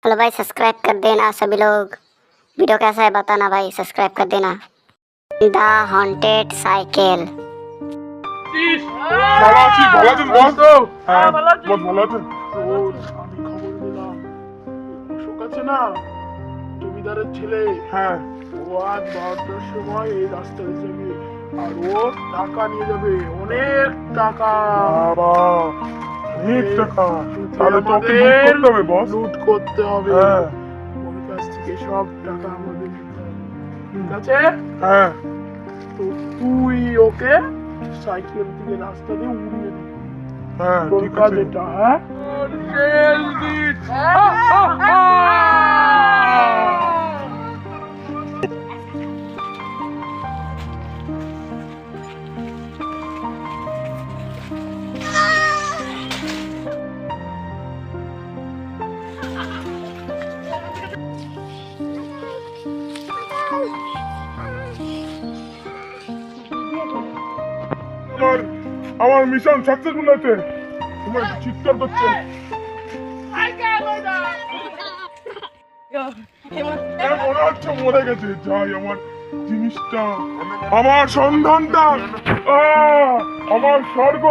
Hello भाई, subscribe कर देना सभी लोग। वीडियो कैसा है बताना भाई, सब्सक्राइब कर देना। The haunted cycle. ভালো আছি, ভালো আছেন বস? হ্যাঁ, বস ভালো আছেন? আমি খবর দিলাম, অশোক আছে না, জমিদারের ছেলে। হ্যাঁ, ও আজ 12টার সময় এই রাস্তা দিয়ে যাবে, আর ও টাকা নিয়ে যাবে, অনেক টাকা। বাবা অনেক টাকা। তুই তাহলে তো ওকে লুট আমাদের করতে হবে বস। লুট করতে হবে। হ্যাঁ ওর কাছ থেকে সব টাকা আমাদের নিতে হবে, ঠিক আছে? হ্যাঁ তো তুই ওকে সাইকেল থেকে রাস্তা দিয়ে উড়িয়ে দিবি। হ্যাঁ, তোর ঠিক কাজ আছে। এটা, হ্যাঁ? আমার আমার মিশন সাকসেসফুল হয়েছে। তোমার চিৎকার করছে। মনে হচ্ছে মরে গেছে। যাই, আমার জিনিসটা, আমার সন্ধানটা, আমার স্বর্গ।